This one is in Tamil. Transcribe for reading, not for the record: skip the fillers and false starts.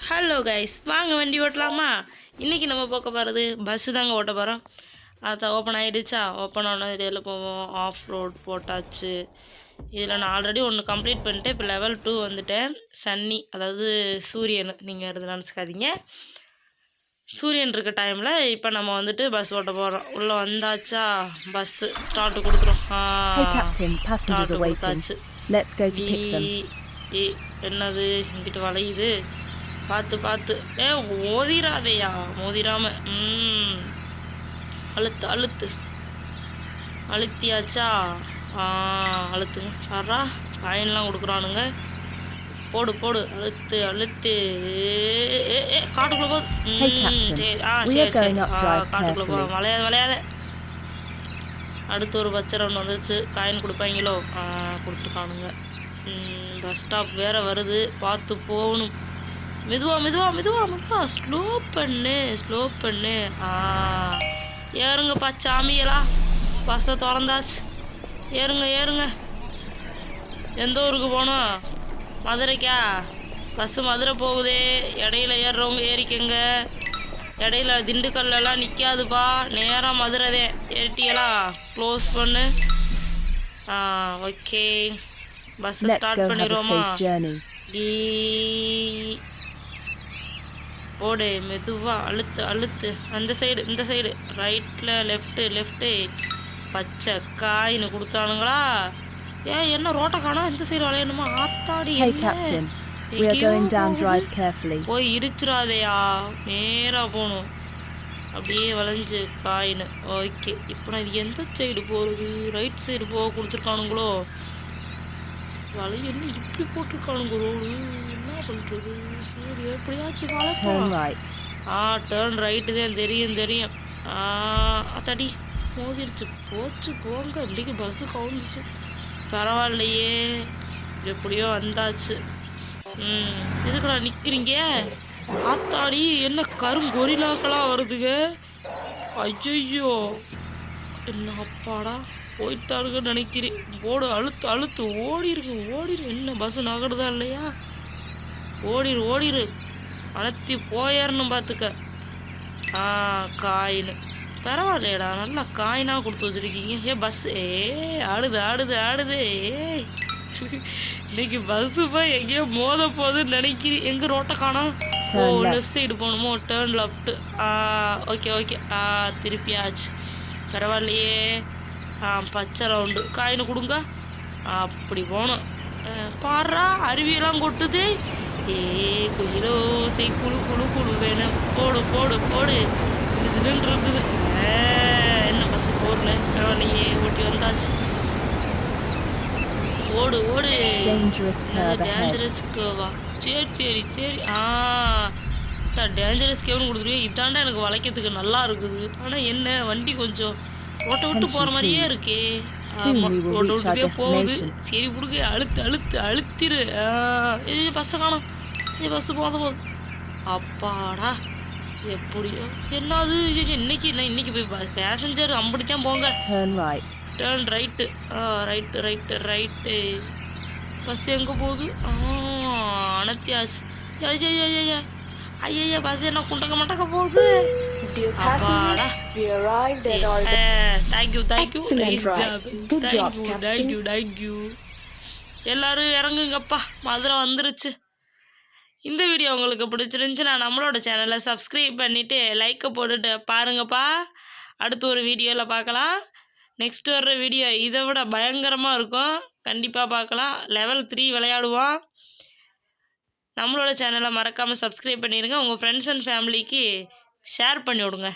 ஹலோ கைஸ், வாங்க வண்டி ஓட்டலாமா? இன்றைக்கி நம்ம பார்க்க போகிறது பஸ்ஸு தாங்க ஓட்ட போகிறோம். அதை ஓப்பன் ஆகிடுச்சா? ஓப்பன் ஆன இதில் போவோம். ஆஃப் ரோட் போட்டாச்சு. இதில் நான் ஆல்ரெடி ஒன்று கம்ப்ளீட் பண்ணிட்டேன். இப்போ லெவல் 2 வந்துட்டேன். சன்னி, அதாவது சூரியன், நீங்கள் எது நினச்சிக்காதீங்க. சூரியன் இருக்க டைமில் இப்போ நம்ம வந்துட்டு பஸ் ஓட்ட போகிறோம். உள்ளே வந்தாச்சா? பஸ்ஸு ஸ்டார்ட்டு கொடுத்துரும். ஸ்டார்ட்டு கொடுத்தாச்சு. என்னது இங்கிட்டு வளையுது? பார்த்து மோதிராதையா, மோதிராம. அழுத்தியாச்சா? அழுத்துங்க. பாரா, காயின்லாம் கொடுக்குறானுங்க. போடு அழுத்து. காட்டுக்குள்ளே போகுது. சரி காட்டுக்குள்ளே போ. வளையாத. அடுத்து ஒரு பச்சை ரவுண்ட் வந்துச்சு. காயின் கொடுப்பாங்களோ? கொடுத்துருக்கானுங்க. பஸ் ஸ்டாப் வேறு வருது, பார்த்து போகணும். மெதுவா ஸ்லோ பண்ணு. ஏறுங்கப்பா சாமிகளா, பஸ்ஸை திறந்தாச்சு. ஏறுங்க. எந்த ஊருக்கு போகணும்? மதுரைக்கா? பஸ்ஸு மதுரை போகுதே. இடையில ஏறுறவங்க ஏறிக்கங்க. இடையில திண்டுக்கல்லாம் நிற்காதுப்பா, நேராக மதுரை ஏறிட்டியலா? க்ளோஸ் பண்ணு. ஓகே, பஸ் ஸ்டார்ட் பண்ணிடுவோமா? போடு, மெதுவா அழுத்து. அந்த சைடு, இந்த சைடு, ரைட்டில் லெஃப்ட்டு. பச்சை காயின்னு கொடுத்தானுங்களா? என்ன ரோட்டை காணோம்? இந்த சைடு வளையணுமா? ஆத்தாடி, போய் இடிச்சிடாதையா, நேராக போகணும். அப்படியே வளைஞ்சு காயின். ஓகே, இப்போ நான் இது எந்த சைடு போகிறது? ரைட் சைடு போக கொடுத்துருக்கானுங்களோ? வளையன்னு இப்படி போட்டிருக்கானுங்க ரோடு. என்ன பண்ணுறது? சரி, எப்படியாச்சும் வளைப்போம். டேர்ன் ரைட்டு தான். தெரியும். அத்தாடி, மோதிருச்சு. போங்க. இப்படிக்கு பஸ்ஸு கவுந்துச்சு. பரவாயில்லையே, எப்படியோ வந்தாச்சு. எதுக்குடா நிற்கிறீங்க? ஆத்தாடி, என்ன கருங்கொரிலாக்களாக வருதுங்க. ஐயோ, என்ன அப்பாடா, போயிட்டாருங்கன்னு நினைக்கிறேன். போடு, அழுத்து. ஓடிரு. என்ன பஸ்ஸு நகடுதா இல்லையா? ஓடிரு. அழுத்தி போயிடணும் பார்த்துக்க. காயின் பரவாயில்லையடா, நல்லா காயினாக கொடுத்து வச்சுருக்கீங்க. பஸ்ஸு ஆடுது. இன்னைக்கு பஸ்ஸு போய் எங்கேயோ மோத போகுதுன்னு நினைக்கிறேன். எங்கே ரோட்டை காணோம்? லெஃப்ட் சைடு போகணுமோ? Turn left. ஓகே. திருப்பியாச்சு. பரவாயில்லையே. பச்சை ரவுண்டு. காயினை கொடுங்க. அப்படி போகணும். பாடுறா, அருவியெல்லாம் கொட்டுது. குயிலோ சை குழு வேணும். போடு. சின்ன இருக்குது. என்ன பஸ்ஸு போடல? பரவாயில்லையே, ஓட்டி வந்தாச்சு. ஓடு. டேஞ்சரஸ் கேவா? சரி. டேஞ்சரஸ் கேவ்னு கொடுத்துருக்கேன். இதாண்டா எனக்கு வளைக்கிறதுக்கு நல்லா இருக்குது. ஆனால் என்ன, வண்டி கொஞ்சம் ஓட்ட விட்டு போகிற மாதிரியே இருக்கே. ஓட்ட விட்டுதே போகுது. சரி கொடுங்க. அழுத்திரு. பஸ்ஸை காணோம். பஸ்ஸு போகுது. அப்பாடா, எப்படியோ. என்னது இன்னைக்கு போய் பேசஞ்சர் அப்படித்தான் போங்க. Turn right. ரைட்டு. பஸ் எங்கே போகுது? அனத்தியாச்சு. ஐயா, பஸ் என்ன குண்டக்க போகுது? அப்பாடா, தேங்க்யூ. Nice job. தேங்க்யூ. எல்லாரும் இறங்குங்கப்பா, மதுரை வந்துருச்சு. இந்த வீடியோ உங்களுக்கு பிடிச்சிருந்துச்சுன்னா நம்மளோட சேனலை சப்ஸ்கிரைப் பண்ணிவிட்டு லைக்கை போட்டுட்டு பாருங்கப்பா. அடுத்து ஒரு வீடியோவில் பார்க்கலாம். நெக்ஸ்ட் வர்ற வீடியோ இதை விட பயங்கரமாக இருக்கும். கண்டிப்பாக பார்க்கலாம். லெவல் 3 விளையாடுவோம். நம்மளோட சேனலை மறக்காமல் சப்ஸ்கிரைப் பண்ணிடுங்க. உங்கள் ஃப்ரெண்ட்ஸ் அண்ட் ஃபேமிலிக்கு ஷேர் பண்ணி விடுங்க.